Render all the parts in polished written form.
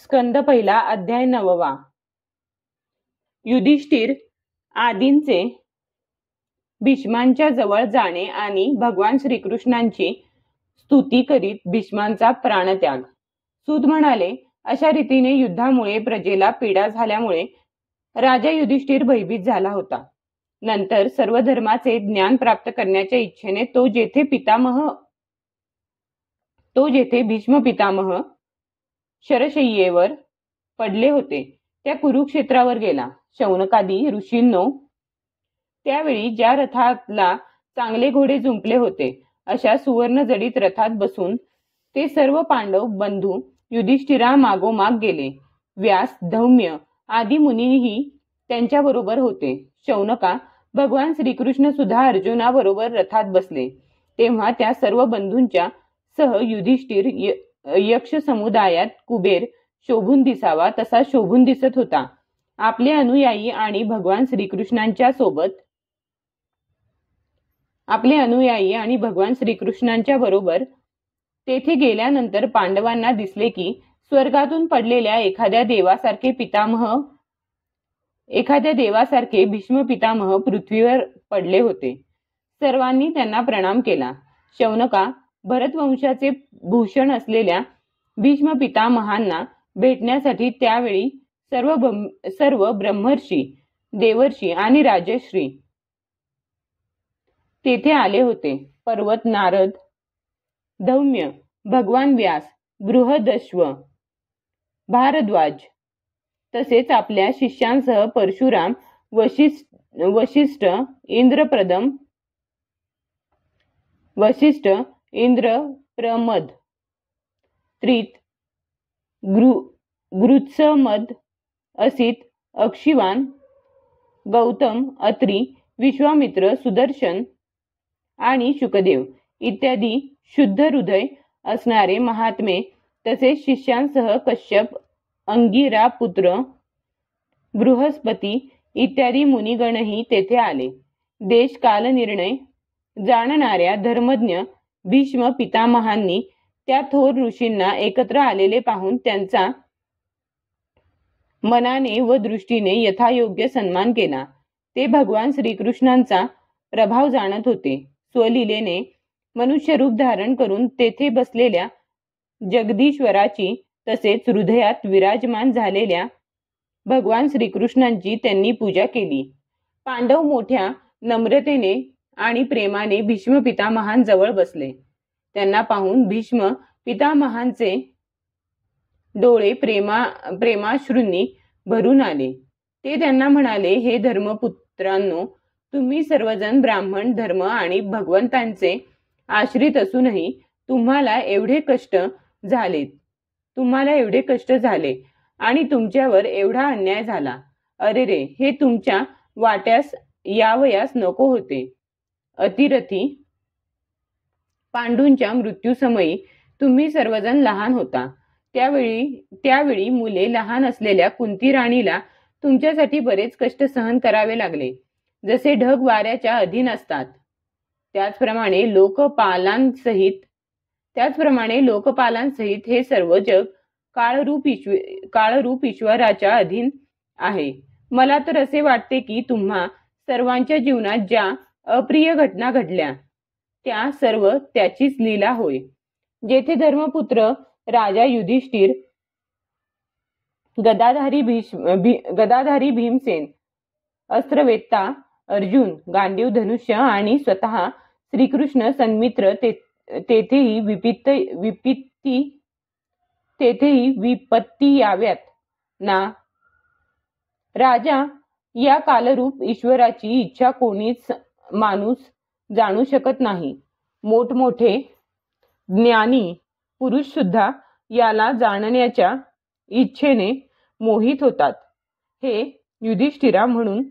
स्कंद पहिला अध्याय 9. युधिष्ठिर आदींचे भीष्मांच्या जवळ जाणे आणि भगवान श्रीकृष्णांची स्तुती करीत भीष्मांचा प्राणत्याग. सूत म्हणाले, अशा रीतीने युद्धामुळे प्रजेला पीडा झाल्यामुळे राजा युधिष्ठिर भयभीत झाला होता. नंतर सर्व धर्माचे ज्ञान प्राप्त करण्याच्या इच्छेने तो जेथे भीष्म पितामह शरशय्येवर पडले होते त्या कुरुक्षेत्रावर गेला. शौनकादी ऋषींनो, त्यावेळी ज्या रथाला चांगले घोडे जुंपले होते अशा सुवर्ण जडित रथात बसून ते सर्व पांडव बंधू युधिष्ठिरा मागोमाग गेले. व्यास, धौम्य आदी मुनीही त्यांच्याबरोबर होते. शौनका, भगवान श्रीकृष्ण सुद्धा अर्जुनाबरोबर रथात बसले. तेव्हा त्या सर्व बंधूंच्या सह युधिष्ठिर यक्ष समुदायात कुबेर शोभून दिसावा तसा शोभून दिसत होता. आपले अनुयायी आणि भगवान श्रीकृष्णांच्या बरोबर तेथे गेल्यानंतर पांडवांना दिसले की स्वर्गातून पडलेल्या एखाद्या देवासारखे भीष्म पितामह पृथ्वीवर पडले होते. सर्वांनी त्यांना प्रणाम केला. शौनका, भरतवंशाचे भूषण असलेल्या भीष्म पितामहांना भेटण्यासाठी त्यावेळी सर्व ब्रह्मर्षी, देवर्षी आणि राजश्री तेथे आले होते. पर्वत नारद, धौम्य, भगवान व्यास, बृहदश्व, भारद्वाज तसेच आपल्या शिष्यांसह परशुराम, वशिष्ठ, इंद्रप्रमद, त्रित, गृत्समद, असित, अक्षिवान, गौतम, अत्री, विश्वामित्र, सुदर्शन आणि शुकदेव इत्यादी शुद्ध हृदय असणारे महात्मे तसेच शिष्यांसह कश्यप, अंगिरा पुत्र, बृहस्पती इत्यादी मुनिगणही तेथे आले. देश काल निर्णय जाणणाऱ्या धर्मज्ञ भीष्म पितामहांनी त्या थोर ऋषींना एकत्र आलेले पाहून त्यांचा मनाने व दृष्टीने यथायोग्य सन्मान केला. ते भगवान श्रीकृष्णांचा प्रभाव जाणत होते. स्वलीलेने मनुष्य रूप धारण करून तेथे बसलेल्या जगदीश्वराची तसेच हृदयात विराजमान झालेल्या भगवान श्रीकृष्णांची त्यांनी पूजा केली. पांडव मोठ्या नम्रतेने आणि प्रेमाने भीष्म पितामहांजवळ बसले. त्यांना पाहून भीष्म पितामहांचे डोळे प्रेमाश्रूंनी भरून आले. ते त्यांना म्हणाले, हे धर्मपुत्रांनो, तुम्ही सर्वजण ब्राह्मण धर्म आणि भगवंतांचे आश्रित असूनही तुम्हाला एवढे कष्ट झाले आणि तुमच्यावर एवढा अन्याय झाला. अरे रे, हे तुमच्या वाट्यास यावयास नको होते. अतिरथी पांडूंच्या मृत्यूसमयी तुम्ही सर्वजण लहान होता. त्यावेळी मुले लहान असलेल्या कुंती राणीला तुमच्यासाठी बरेच कष्ट सहन करावे लागले. जसे ढग वाऱ्याच्या अधीन असतात त्याचप्रमाणे लोकपालांसहित हे सर्व जग काळरूप ईश्वराच्या अधीन आहे. मला तर असे वाटते की तुम्हा सर्वांच्या जीवनात ज्या अप्रिय घटना घडल्या त्या सर्व त्याचीच लीला होय. जेथे धर्मपुत्र राजा युधिष्ठिर, गदाधारी भीमसेन, अस्त्रवेत्ता अर्जुन, गांडीव धनुष्य आणि स्वतः श्रीकृष्ण सन्मित्र तेथेही विपत्ती याव्यात ना. राजा, या कालरूप ईश्वराची इच्छा कोणीच माणूस जाणू शकत नाही. मोठमोठे ज्ञानी पुरुष सुद्धा याला जाणण्याच्या इच्छेने मोहित होतात. हे युधिष्ठिरा, म्हणून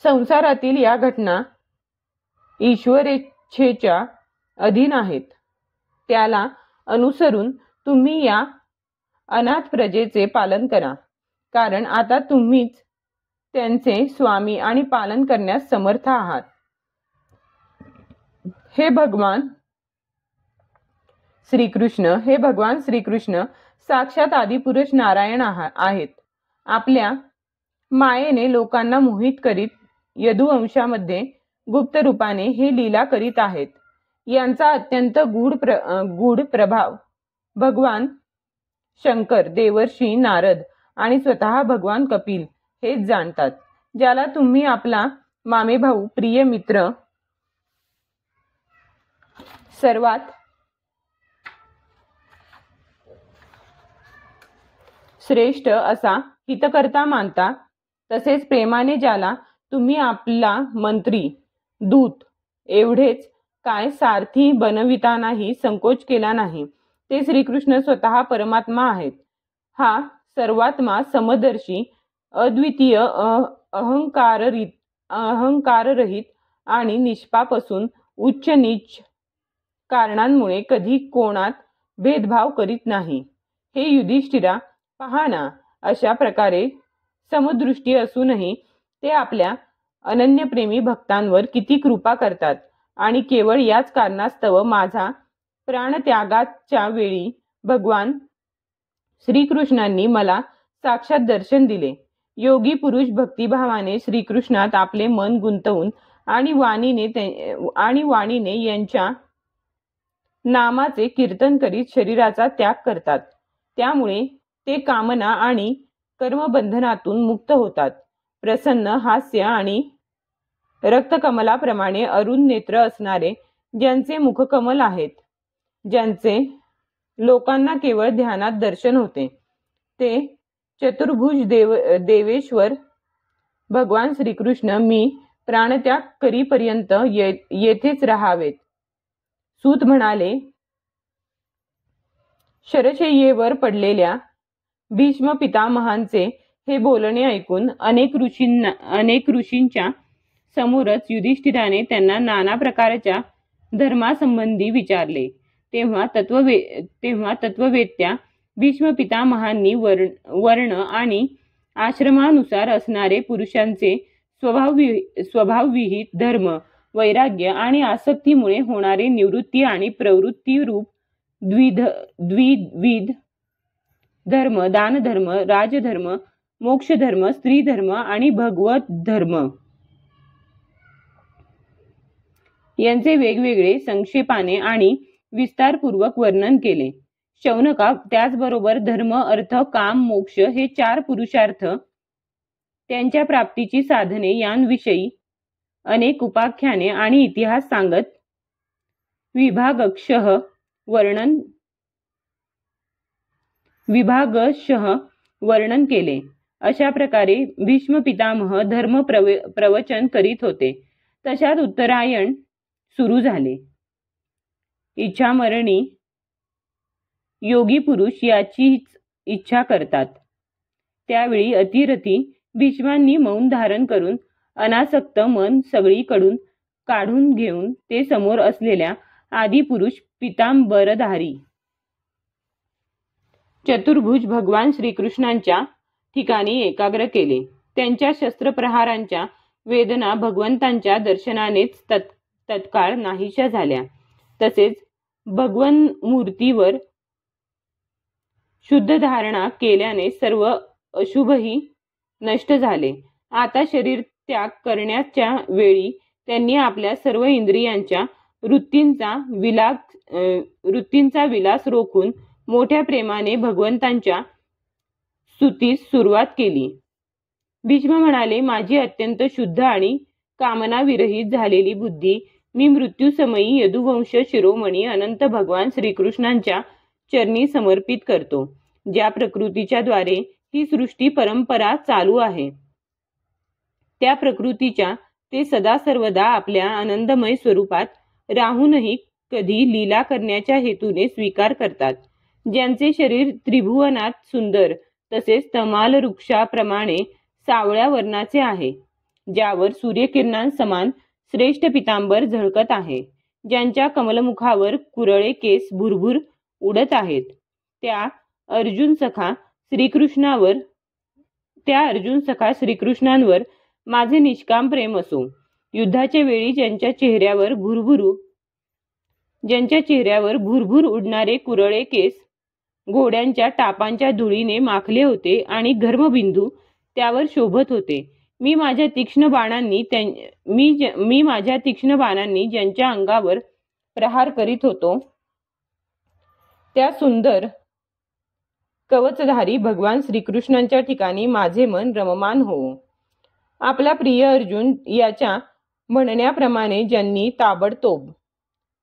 संसारातील या घटना ईश्वरेच्छेच्या अधीन आहेत. त्याला अनुसरून तुम्ही या अनाथ प्रजेचे पालन करा, कारण आता तुम्हीच त्यांचे स्वामी आणि पालन करण्यास समर्थ आहात. हे भगवान श्रीकृष्ण हे भगवान श्रीकृष्ण साक्षात आदिपुरुष नारायण आहेत. आपल्या मायेने लोकांना मोहित करीत यदुवंशामध्ये गुप्त रूपाने हे लीला करीत आहेत. यांचा अत्यंत गूढ प्रभाव भगवान शंकर, देवर्षी नारद आणि स्वतः भगवान कपिल हेच जाणतात. ज्याला तुम्ही आपला मामेभाऊ, प्रिय मित्र, सर्वात श्रेष्ठ असा हितकर्ता मानता, तसेच प्रेमाने ज्याला तुम्ही आपला मंत्री, दूत एवढेच काय सारथी बनवितानाही संकोच केला नाही, ते श्रीकृष्ण स्वतः परमात्मा आहेत. हा सर्वात्मा समदर्शी, अद्वितीय, अहंकाररहित आणि निष्पाप असून उच्च नीच कारणांमुळे कधी कोणात भेदभाव करीत नाही. हे युधिष्ठिरा, पहा ना, अशा प्रकारे समदृष्टी असूनही ते आपल्या अनन्यप्रेमी भक्तांवर किती कृपा करतात. आणि केवळ याच कारणास्तव माझा प्राणत्यागाच्या वेळी भगवान श्रीकृष्णांनी मला साक्षात दर्शन दिले. योगी पुरुष भक्तिभावाने श्रीकृष्णात आपले मन गुंतवून आणि वाणीने यांच्या नामाचे कीर्तन करीत शरीराचा त्याग करतात. त्यामुळे ते कामना आणि कर्मबंधनातून मुक्त होतात. प्रसन्न हास्य आणि रक्तकमलाप्रमाणे अरुण नेत्र असणारे ज्यांचे मुखकमल आहेत, ज्यांचे लोकांना केवळ ध्यानात दर्शन होते, ते चतुर्भुज देवेश्वर भगवान श्रीकृष्ण मी प्राणत्याग करीपर्यंत येथेच राहावेत. सूत म्हणाले, शरशय्येवर पडलेल्या भीष्म पितामहांचे हे बोलणे ऐकून अनेक ऋषींच्या समोरच युधिष्ठिराने त्यांना नाना प्रकारच्या धर्मासंबंधी विचारले. तेव्हा तत्ववेत्या भीष्म पितामहांनी वर्ण आणि आश्रमानुसार असणारे पुरुषांचे स्वभावविहित धर्म, वैराग्य आणि आसक्तीमुळे होणारे निवृत्ती आणि प्रवृत्ती रूप द्विविध धर्म, दानधर्म, राजधर्म, मोक्षधर्म, स्त्रीधर्म आणि भगवत धर्म यांचे वेगवेगळे संक्षेपाने आणि विस्तारपूर्वक वर्णन केले. शौनका त्याचबरोबर धर्म, अर्थ, काम, मोक्ष हे 4 पुरुषार्थ, त्यांच्या प्राप्तीची साधने यांविषयी अनेक उपाख्याने आणि इतिहास सांगत विभागशः वर्णन केले. अशा प्रकारे भीष्म पितामह धर्म प्रवचन करीत होते. तशात उत्तरायण सुरू झाले. इच्छामरणी योगी पुरुष याचीच इच्छा करतात. त्यावेळी अतिरथी भीष्मांनी मौन धारण करून अनासक्त मन सगळीकडून काढून घेऊन ते समोर असलेल्या आदिपुरुष पितांबरधारी चतुर्भुज भगवान श्रीकृष्णांच्या ठिकाणी एकाग्र केले. त्यांच्या शस्त्रप्रहारांच्या वेदना भगवंतांच्या दर्शनानेच तत्काळ नाहीशा झाल्या. तसेच भगवन मूर्तीवर शुद्ध धारणा केल्याने सर्व अशुभही नष्ट झाले. आता शरीर त्याग करण्याच्या वेळी त्यांनी आपल्या सर्व इंद्रियांच्या वृत्तींचा विलास रोखून मोठ्या प्रेमाने भगवंतांच्या स्तुतीस सुरुवात केली. भीष्म म्हणाले, माझी अत्यंत शुद्ध आणि कामना विरहित झालेली बुद्धी मी मृत्यूसमयी यदुवंश शिरोमणी अनंत भगवान श्रीकृष्णांच्या चरणी समर्पित करतो. ज्या प्रकृतीच्या द्वारे ही सृष्टी परंपरा चालू आहे, त्या प्रकृतीच्या ते सदा सर्वदा आपल्या आनंदमय स्वरूपात राहूनही कधी लीला करण्याच्या हेतूने स्वीकार करतात. ज्यांचे शरीर त्रिभुवनात सुंदर तसेच तमाल वृक्षाप्रमाणे सावळ्या वर्णाचे आहे, ज्यावर सूर्यकिरणांसमान श्रेष्ठ पितांबर झळकत आहे, ज्यांच्या कमलमुखावर कुरळे केस भुरभुर उडत आहेत, त्या अर्जुन सखा श्रीकृष्णांवर माझे निष्काम प्रेम असो. युद्धाच्या वेळी ज्यांच्या चेहऱ्यावर भुरभुरू ज्यांच्या चेहऱ्यावर भुरभुर उडणारे कुरळे केस घोड्यांच्या टापांच्या धुळीने माखले होते आणि घर्मबिंदू त्यावर शोभत होते. मी माझ्या तीक्ष्ण बाणांनी ज्यांच्या अंगावर प्रहार करीत होतो त्या सुंदर कवचधारी भगवान श्रीकृष्णांच्या ठिकाणी माझे मन रममान हो. आपला प्रिय अर्जुन याच्या म्हणण्याप्रमाणे ज्यांनी ताबडतोब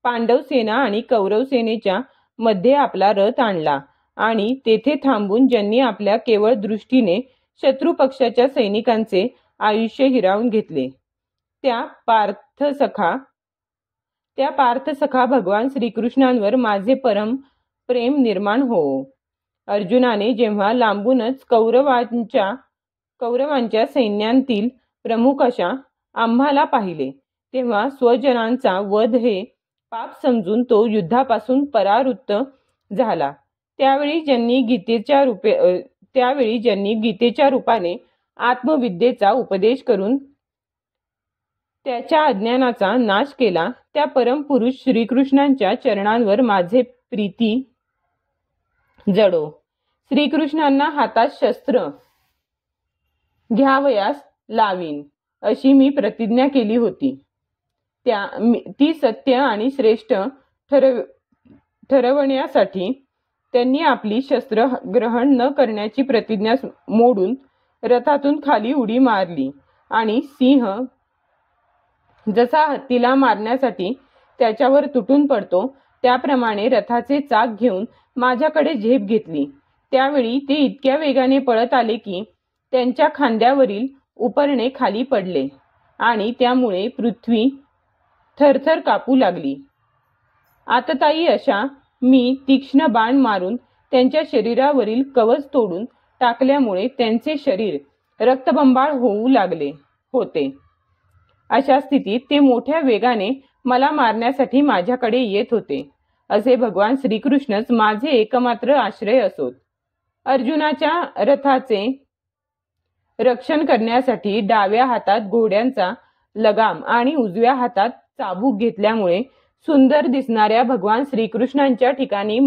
पांडव सेना आणि कौरव सेनेच्या मध्ये आपला रथ आणला आणि तेथे थांबून ज्यांनी आपल्या केवळ दृष्टीने शत्रू पक्षाच्या सैनिकांचे आयुष्य हिरावून घेतले त्या पार्थसखा भगवान श्रीकृष्णांवर माझे परम प्रेम निर्माण हो. अर्जुनाने जेव्हा लांबूनच कौरवांच्या सैन्यांतील प्रमुख अशा आम्हाला पाहिले तेव्हा स्वजनांचा वध हे पाप समजून तो युद्धापासून परावृत्त झाला. त्यावेळी ज्यांनी गीतेच्या रूपाने आत्मविद्येचा उपदेश करून त्याच्या अज्ञानाचा नाश केला त्या परमपुरुष श्रीकृष्णांच्या चरणांवर माझे प्रीती जडो. श्रीकृष्णांना हातात शस्त्र घ्यावयास लावीन अशी मी प्रतिज्ञा केली होती. ती सत्य आणि श्रेष्ठ ठरवण्यासाठी त्यांनी आपली शस्त्र ग्रहण न करण्याची प्रतिज्ञा मोडून रथातून खाली उडी मारली आणि सिंह जसा हत्तीला मारण्यासाठी त्याच्यावर तुटून पडतो त्याप्रमाणे रथाचे चाक घेऊन माझ्याकडे झेप घेतली. त्यावेळी ते इतक्या वेगाने पळत आले की त्यांच्या खांद्यावरील उपरणे खाली पडले आणि त्यामुळे पृथ्वी थरथर कापू लागली. आततायी अशा मी तीक्ष्ण बाण मारून त्यांच्या शरीरावरील कवच तोडून टाकल्यामुळे त्यांचे शरीर रक्तबंबाळ होऊ लागले होते. अशा स्थितीत ते मोठ्या वेगाने मला मारण्यासाठी माझ्याकडे येत होते. असे भगवान श्रीकृष्णच माझे एकमात्र आश्रय असोत. अर्जुनाच्या रथाचे रक्षण करण्यासाठी डाव्या हातात घोड्यांचा लगाम आणि उजव्या हातात चाबूक घेतल्यामुळे सुंदर दिसणाऱ्या भगवान श्रीकृष्णांच्या ठिकाणी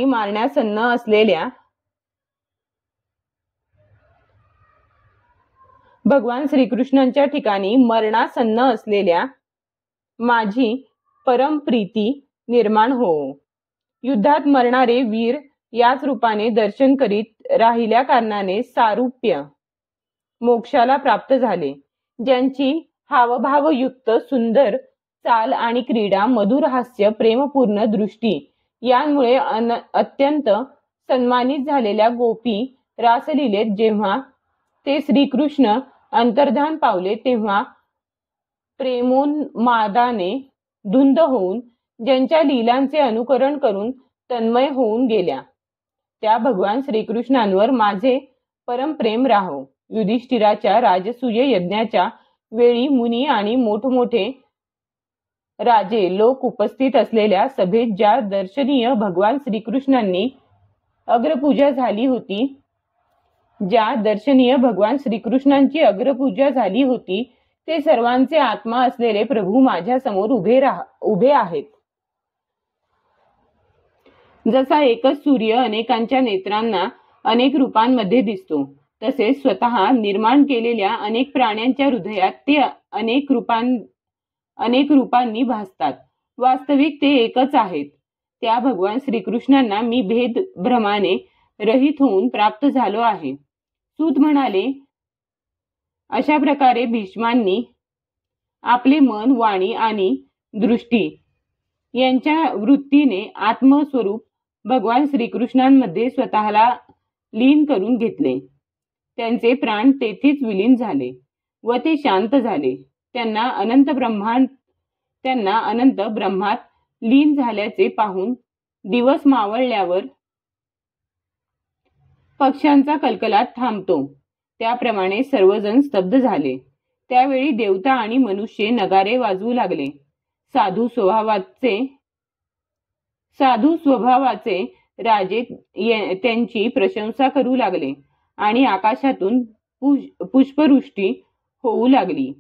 मारण्यासन्न असलेल्या भगवान श्रीकृष्णांच्या ठिकाणी मरणासन्न असलेल्या माझी परमप्रीती निर्माण हो. युद्धात मरणारे वीर याच रूपाने दर्शन करीत राहिल्या कारणाने सारूप्य मोक्षाला प्राप्त झाले. ज्यांची हावभावयुक्त सुंदर चाल आणि क्रीडा, मधुर हास्य, प्रेमपूर्ण दृष्टी यांमुळे अत्यंत सन्मानित झालेल्या गोपी रासलीलेत जेव्हा ते श्रीकृष्ण अंतर्धान पावले तेव्हा प्रेमोन्मादाने धुंद होऊन ज्यांच्या लीलांचे अनुकरण करून तन्मय होऊन गेल्या त्या भगवान श्रीकृष्णांवर माझे परमप्रेम राहो. युधिष्ठिराच्या राजसूय यज्ञाच्या वेळी मुनी आणि मोठमोठे राजे लोक उपस्थित असलेल्या सभेत ज्या दर्शनीय भगवान श्रीकृष्णांची अग्रपूजा झाली होती ते सर्वांचे आत्मा असलेले प्रभू माझ्या समोर उभे आहेत. जसा एकच सूर्य अनेकांच्या नेत्रांना अनेक रूपांमध्ये दिसतो तसेच स्वतः निर्माण केलेल्या अनेक प्राण्यांच्या हृदयात ते अनेक रूपांनी भासतात. वास्तविक ते एकच आहेत. त्या भगवान श्रीकृष्णांना मी भेद भ्रमाने रहित होऊन प्राप्त झालो आहे. सूत म्हणाले, अशा प्रकारे भीष्मांनी आपले मन, वाणी आणि दृष्टी यांच्या वृत्तीने आत्मस्वरूप भगवान श्रीकृष्णांमध्ये स्वतःला लीन करून घेतले. त्यांचे प्राण तेथेच विलीन झाले व ते शांत झाले. त्यांना अनंत ब्रह्मात लीन झाल्याचे पाहून दिवस मावळल्यावर पक्ष्यांचा कलकलाट थांबतो त्याप्रमाणे सर्वजण स्तब्ध झाले. त्यावेळी देवता आणि मनुष्य नगारे वाजवू लागले. साधू स्वभावाचे राजे त्यांची प्रशंसा करू लागले आणि आकाशातून पुष्पवृष्टी होऊ लागली.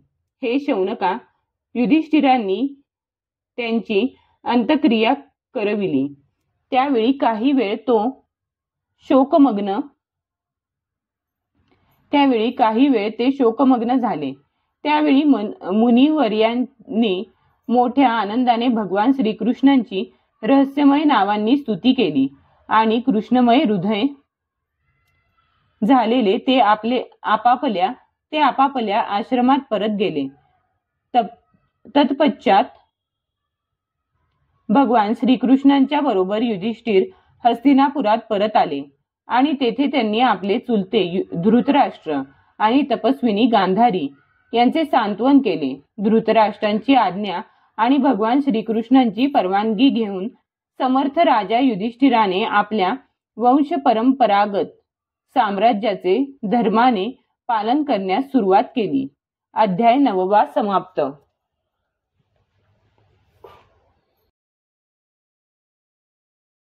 हे शौनका, युधिष्ठिरांनी त्यांची अंत्यक्रिया करविली. त्यावेळी काही वेळ ते शोकमग्न झाले. त्यावेळी मुनिवर्यांनी मोठ्या आनंदाने भगवान श्रीकृष्णांची रहस्यमय नावांनी स्तुती केली आणि कृष्णमय हृदय झालेले ते आपापल्या आश्रमात परत गेले. तत्पश्चात भगवान श्रीकृष्णांच्या बरोबर युधिष्ठिर हस्तिनापुरात परत आले आणि तेथे त्यांनी आपले चुलते धृतराष्ट्र आणि तपस्विनी गांधारी यांचे सांत्वन केले. धृतराष्ट्रांची आज्ञा आणि भगवान श्रीकृष्णांची परवानगी घेऊन समर्थ राजा युधिष्ठिराने आपल्या वंश परंपरागत साम्राज्याचे धर्माने पालन करण्यास सुरुवात केली. अध्याय 9 समाप्त.